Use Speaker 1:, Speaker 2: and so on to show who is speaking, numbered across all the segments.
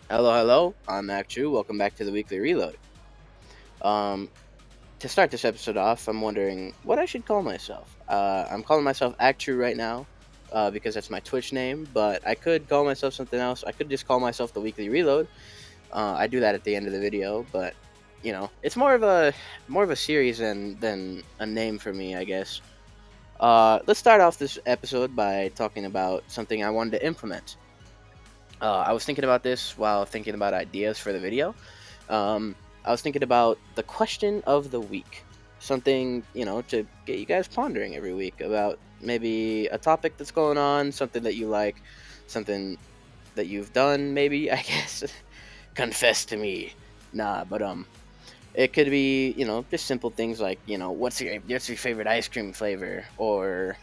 Speaker 1: Hello, hello. I'm Actu. Welcome back to the Weekly Reload. Um, to start this episode off, I'm wondering what I should call myself. I'm calling myself Actu right now because that's my Twitch name, but I could call myself something else. I could just call myself the Weekly Reload. I do that at the end of the video, but it's more of a series than a name for me, I guess. Let's start off this episode by talking about something I wanted to implement. I was thinking about this while thinking about ideas for the video. Um, I was thinking about the question of the week, something to get you guys pondering every week about maybe a topic that's going on, something that you like, something that you've done. Maybe I guess confess to me. Nah, but it could be just simple things like what's your favorite ice cream flavor, or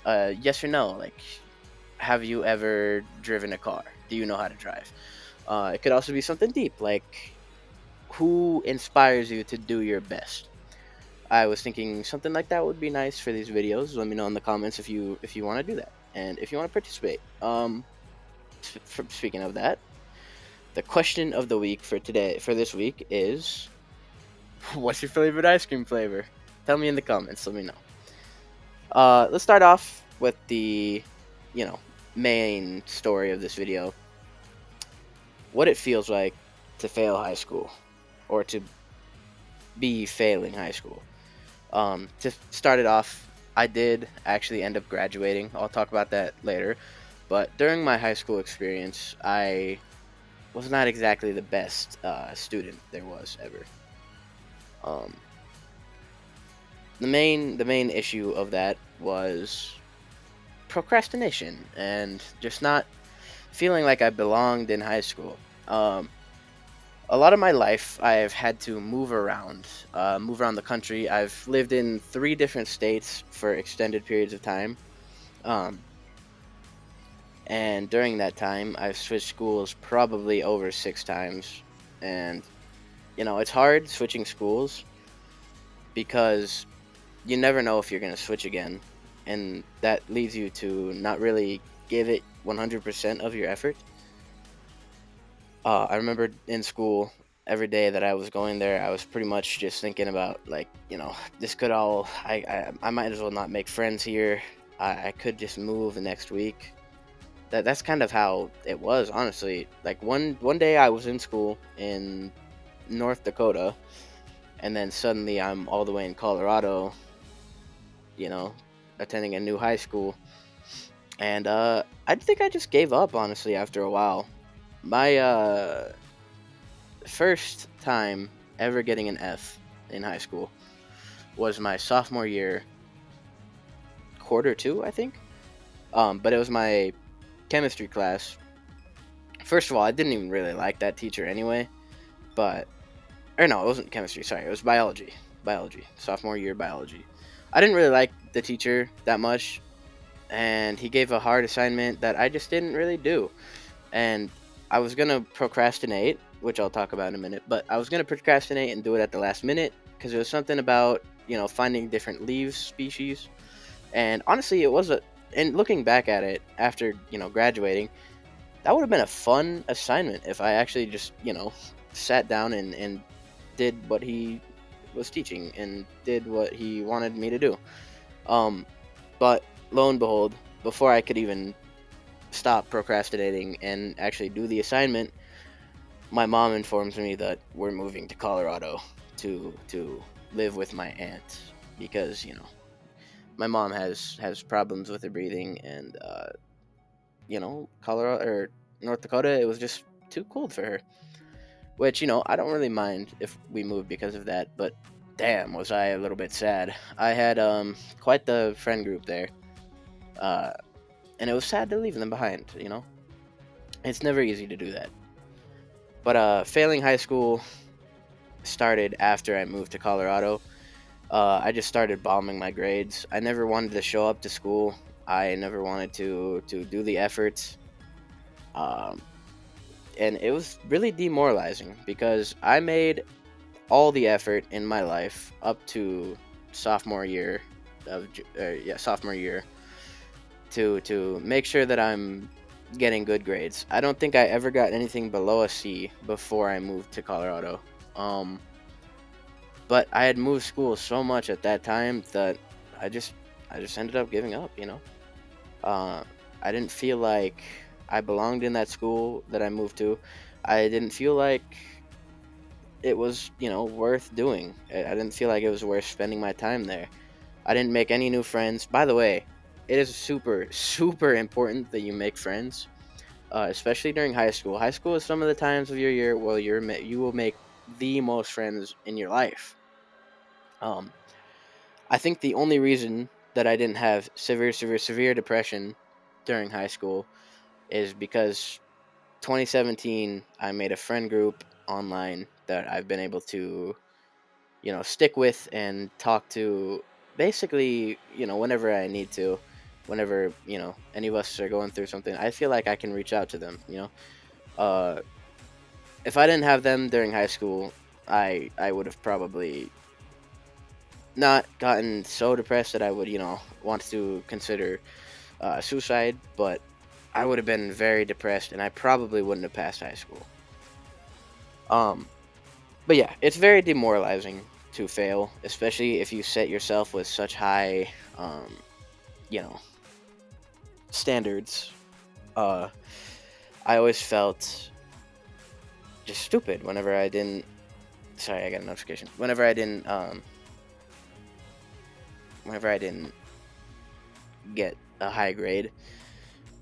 Speaker 1: yes or no, like have you ever driven a car? Do you know how to drive? It could also be something deep, like who inspires you to do your best. I was thinking something like that would be nice for these videos. Let me know in the comments if you want to do that and if you want to participate. Speaking of that, the question of the week for this week is, what's your favorite ice cream flavor? Tell me in the comments. Let me know. Let's start off with the you know main story of this video. What it feels like to fail high school, or to be failing high school. To start it off, I did actually end up graduating. I'll talk about that later. But during my high school experience, I was not exactly the best student there was ever. Um, the main issue of that was procrastination and just not feeling like I belonged in high school. Um, a lot of my life, I've had to move around the country. I've lived in 3 different states for extended periods of time. Um, and during that time, I've switched schools probably over 6 times. And, it's hard switching schools because you never know if you're going to switch again. And that leads you to not really give it 100% of your effort. I remember in school, every day that I was going there, I was pretty much just thinking about, like, this could all, I might as well not make friends here. I could just move the next week. That's kind of how it was, honestly. Like one day I was in school in North Dakota, and then suddenly I'm all the way in Colorado, you know, attending a new high school, and I think I just gave up, honestly, after a while. My first time ever getting an F in high school was my sophomore year, quarter two, I think. But it was my chemistry class. First of all, I didn't even really like that teacher anyway, but or no, it wasn't chemistry. Sorry, it was biology. Biology, sophomore year biology. I didn't really like the teacher that much, and he gave a hard assignment that I just didn't really do. And I was gonna procrastinate, which I'll talk about in a minute. But I was gonna procrastinate and do it at the last minute because it was something about finding different leaves species. And honestly, it was a. And looking back at it after graduating, that would have been a fun assignment if I actually just sat down and did what he was teaching and did what he wanted me to do. Um, but lo and behold, before I could even stop procrastinating and actually do the assignment, my mom informs me that we're moving to Colorado to live with my aunt because my mom has problems with her breathing, and Colorado or North Dakota, it was just too cold for her. Which, I don't really mind if we move because of that, but damn, was I a little bit sad. I had quite the friend group there, uh, and it was sad to leave them behind. It's never easy to do that. But failing high school started after I moved to Colorado. I just started bombing my grades. I never wanted to show up to school. I never wanted to do the efforts. Um, and it was really demoralizing because I made all the effort in my life up to sophomore year sophomore year to make sure that I'm getting good grades. I don't think I ever got anything below a C before I moved to Colorado. Um, but I had moved schools so much at that time that I just I just ended up giving up. Uh, I didn't feel like I belonged in that school that I moved to. I didn't feel like it was worth doing. I didn't feel like it was worth spending my time there. I didn't make any new friends. By the way, it is super super important that you make friends, especially during high school. High school is some of the times of your year where you will make the most friends in your life. Um, I think the only reason that I didn't have severe depression during high school is because 2017 I made a friend group online that I've been able to stick with and talk to basically whenever I need to, whenever any of us are going through something. I feel like I can reach out to them. Uh, if I didn't have them during high school, I would have probably not gotten so depressed that I would want to consider suicide, but I would have been very depressed, and I probably wouldn't have passed high school. Um, but yeah, it's very demoralizing to fail, especially if you set yourself with such high, you know, standards. Uh, I always felt just stupid whenever I didn't. Sorry, I got a notification. Whenever I didn't get a high grade,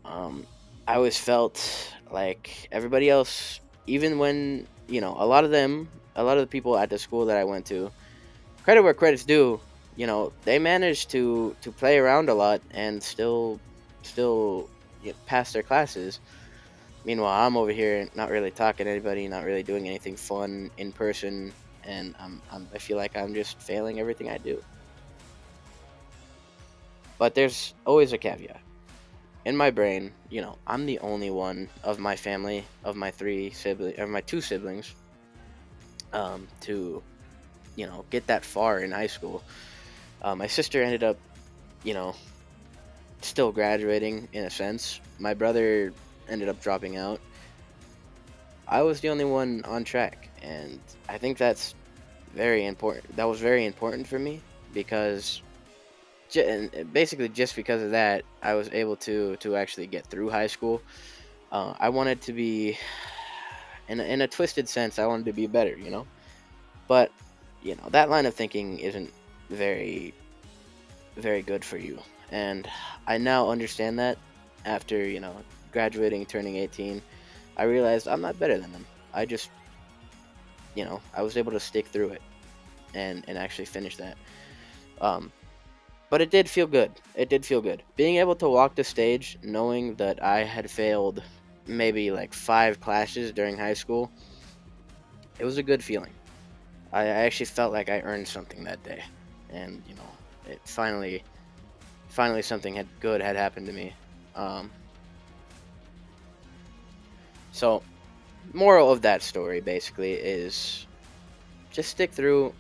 Speaker 1: um, I always felt like everybody else, even when a lot of the people at the school that I went to, credit where credit's due, they managed to play around a lot and still pass their classes. Meanwhile, I'm over here not really talking to anybody, not really doing anything fun in person, and I feel like I'm just failing everything I do. But there's always a caveat. In my brain, I'm the only one of my family, of my two siblings, to get that far in high school. My sister ended up, you know, still graduating in a sense. My brother ended up dropping out. I was the only one on track, and I think that's very important. That was very important for me because and basically just because of that, I was able to actually get through high school. I wanted to be in a twisted sense. I wanted to be better, but that line of thinking isn't very very good for you. And I now understand that after, graduating, turning 18, I realized I'm not better than them. I just, I was able to stick through it and actually finish that. Um, but it did feel good. It did feel good. Being able to walk the stage knowing that I had failed maybe like 5 classes during high school, it was a good feeling. I actually felt like I earned something that day. And, it finally something had happened to me. Um, so moral of that story basically is just stick through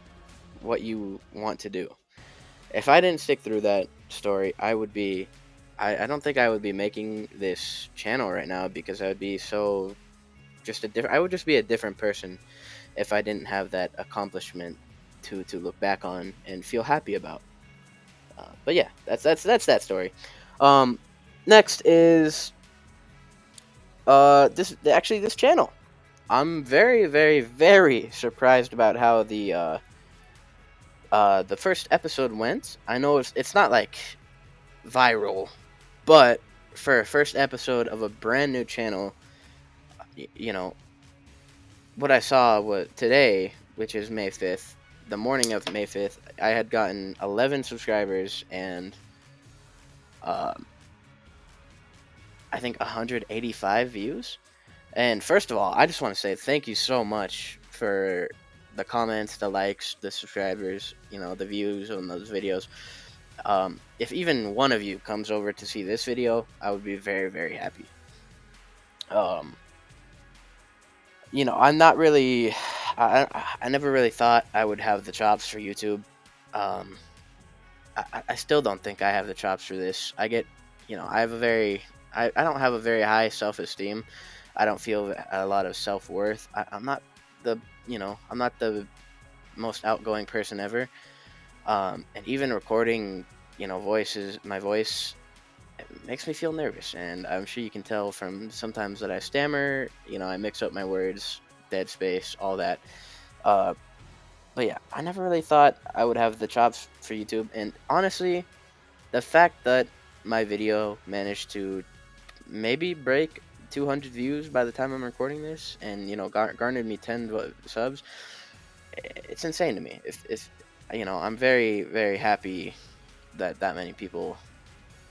Speaker 1: what you want to do. If I didn't stick through that story, I don't think I would be making this channel right now because I would be so just a different I would just be a different person if I didn't have that accomplishment to look back on and feel happy about. But yeah, that's that story. Um, next is this channel. I'm very very very surprised about how the first episode went. I know it's not like viral, but for a first episode of a brand new channel, you know what I saw was today, which is May 5th. The morning of May 5th, I had gotten 11 subscribers and um, I think 185 views. And first of all, I just want to say thank you so much for the comments, the likes, the subscribers, the views on those videos. If even one of you comes over to see this video, I would be very, very happy. Um, I'm not really, I never really thought I would have the chops for YouTube. Um, I still don't think I have the chops for this. I have a very I don't have a very high self-esteem. I don't feel a lot of self-worth. I'm not the I'm not the most outgoing person ever. And even recording voices, my voice, it makes me feel nervous, and I'm sure you can tell from sometimes that I stammer. I mix up my words, dead space, all that. Uh, but yeah, I never really thought I would have the chops for YouTube, and honestly, the fact that my video managed to maybe break 200 views by the time I'm recording this, and garnered me 10 subs, it's insane to me. If I'm very very happy that that many people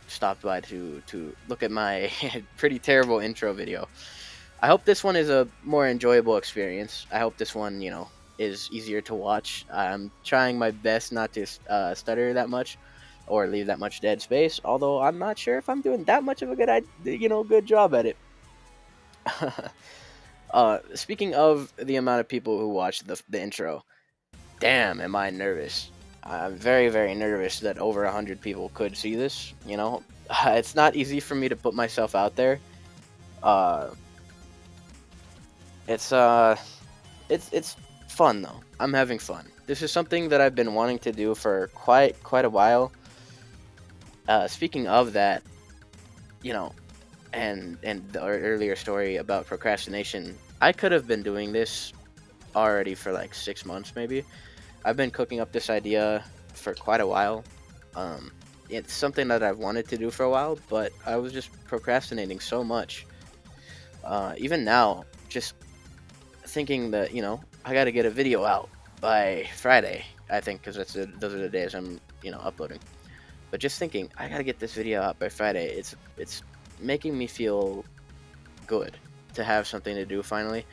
Speaker 1: stopped by to look at my pretty terrible intro video. I hope this one is a more enjoyable experience. I hope this one, is easier to watch. I'm trying my best not to stutter that much or leave that much dead space. Although I'm not sure if I'm doing that much of a good job at it. Speaking of the amount of people who watched the intro, damn, am I nervous. I'm very, very nervous that over 100 people could see this. It's not easy for me to put myself out there. Uh, it's it's fun though. I'm having fun. This is something that I've been wanting to do for quite a while. Speaking of that, you know, and the earlier story about procrastination, I could have been doing this already for like 6 months maybe. I've been cooking up this idea for quite a while. Um, it's something that I've wanted to do for a while, but I was just procrastinating so much. Even now, just thinking that I got to get a video out by Friday. I think because those are the days I'm uploading. But just thinking I got to get this video out by Friday. It's making me feel good to have something to do finally.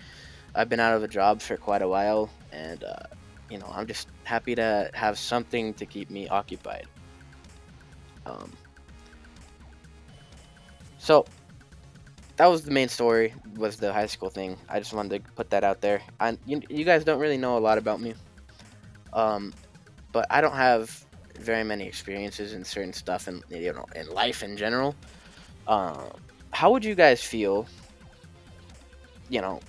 Speaker 1: I've been out of a job for quite a while, and I'm just happy to have something to keep me occupied. Um, so that was the main story, was the high school thing. I just wanted to put that out there. You guys don't really know a lot about me, um, but I don't have very many experiences in certain stuff and in life in general. Uh, how would you guys feel? You know,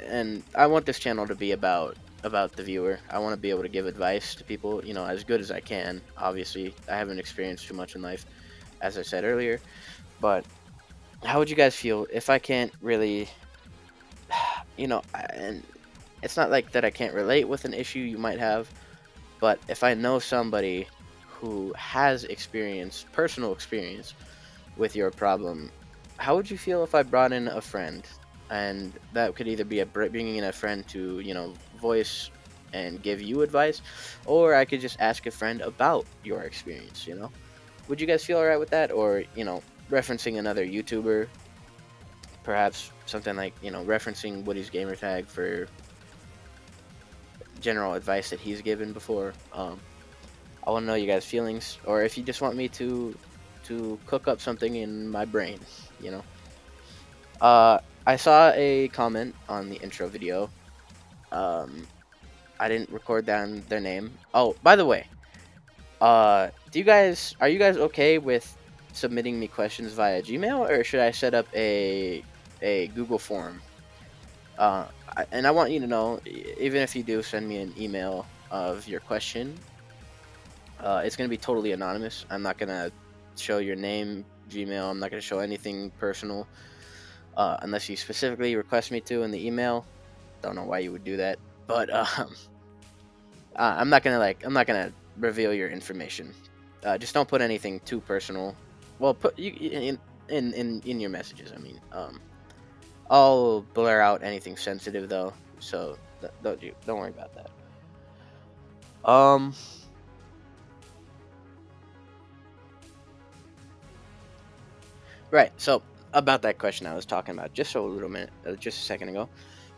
Speaker 1: and I want this channel to be about the viewer. I want to be able to give advice to people, as good as I can. Obviously, I haven't experienced too much in life, as I said earlier. But how would you guys feel if I can't really, and it's not like that I can't relate with an issue you might have, but if I know somebody who has experience, personal experience with your problem, how would you feel if I brought in a friend? And that could either be bringing in a friend to, voice and give you advice, or I could just ask a friend about your experience. Would you guys feel alright with that? Or, referencing another YouTuber, perhaps something like, referencing Woody's gamertag for general advice that he's given before. I want to know you guys' feelings, or if you just want me to cook up something in my brain, you know. I saw a comment on the intro video. Um, I didn't record down their name. Oh, by the way, are you guys okay with submitting me questions via Gmail, or should I set up a Google form? And I want you to know, even if you do send me an email of your question, it's gonna be totally anonymous. I'm not gonna show your name, Gmail. I'm not gonna show anything personal, unless you specifically request me to in the email. Don't know why you would do that, but I'm not gonna reveal your information. Just don't put anything too personal. Well, put you in your messages. I mean, I'll blur out anything sensitive though, so don't worry about that. Um, right. So about that question I was talking about just a second ago.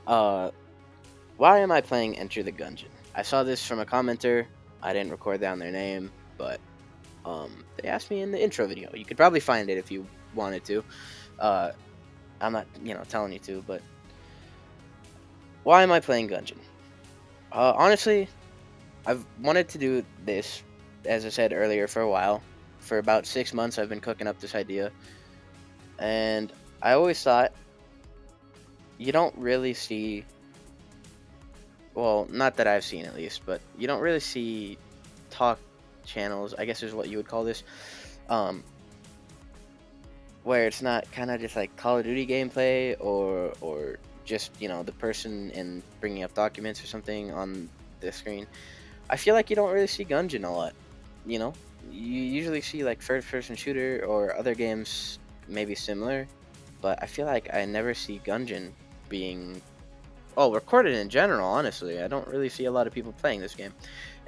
Speaker 1: Uh, why am I playing Enter the Gungeon? I saw this from a commenter. I didn't record down their name, but they asked me in the intro video. You could probably find it if you wanted to. Uh, I'm not, telling you to, but why am I playing Gungeon? Honestly, I've wanted to do this, as I said earlier, for a while. For about 6 months, I've been cooking up this idea. And I always thought you don't really see, well, not that I've seen at least, but you don't really see talk channels, I guess is what you would call this, um, where it's not kind of just like Call of Duty gameplay or just the person and bringing up documents or something on the screen. I feel like you don't really see Gungeon a lot. You know, you usually see like first-person shooter or other games maybe similar, but I feel like I never see Gungeon being recorded in general. Honestly, I don't really see a lot of people playing this game,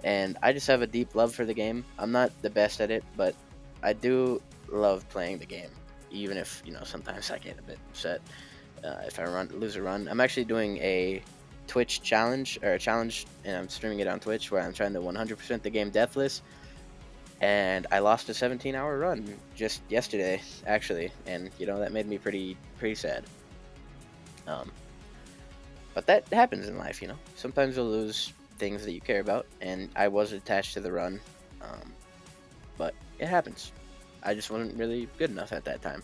Speaker 1: and I just have a deep love for the game. I'm not the best at it, but I do love playing the game, even if sometimes I get a bit upset if I lose a run. I'm actually doing a Twitch challenge or a challenge, and I'm streaming it on Twitch where I'm trying to 100% the game deathless. And I lost a 17-hour run just yesterday, actually, and that made me pretty sad. Um, but that happens in life. Sometimes you'll lose things that you care about, and I was attached to the run, um, but it happens. I just wasn't really good enough at that time.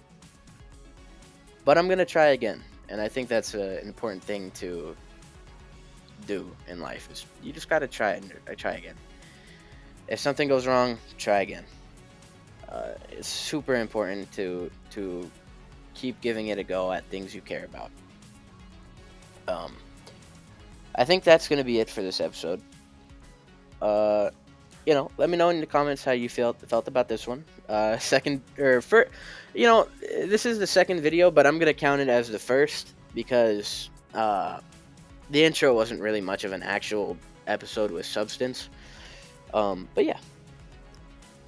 Speaker 1: But I'm gonna try again, and I think that's an important thing to do in life. Is you just gotta try and try again. If something goes wrong, try again. It's super important to keep giving it a go at things you care about. I think that's gonna be it for this episode. Let me know in the comments how you felt about this one. Second or first, this is the second video, but I'm gonna count it as the first because the intro wasn't really much of an actual episode with substance. But yeah,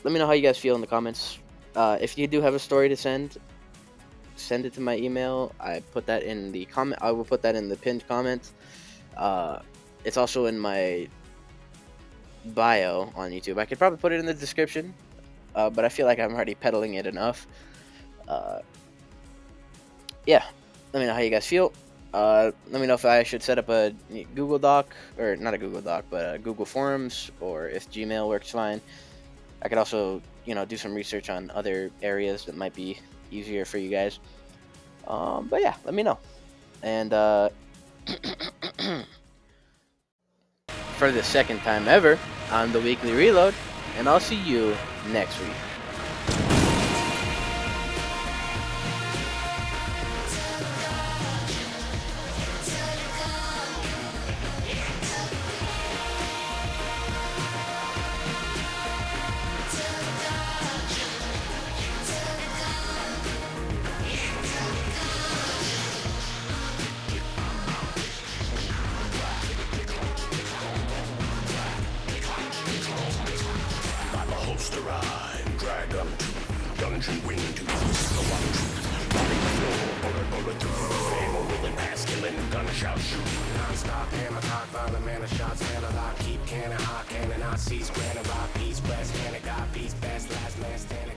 Speaker 1: let me know how you guys feel in the comments. If you do have a story to send it to my email. I put that in the comment. I will put that in the pinned comment. It's also in my bio on YouTube. I could probably put it in the description, but I feel like I'm already peddling it enough. Yeah, let me know how you guys feel. Let me know if I should set up a Google Doc, or not a Google Doc, but a Google Forms, or if Gmail works fine. I could also, do some research on other areas that might be easier for you guys. But yeah, let me know. And for the second time ever, I'm the Weekly Reload, and I'll see you next week.
Speaker 2: Drag them to dungeon wing to the one truth. Robbing the floor, bullet through. Fame or will it pass, killing, gunshot shoot. Non-stop hammer cock, violent manner shots, man a lot. Keep cannon hot, cannon I cease, granted by peace, blast, cannon got peace, best last man standing.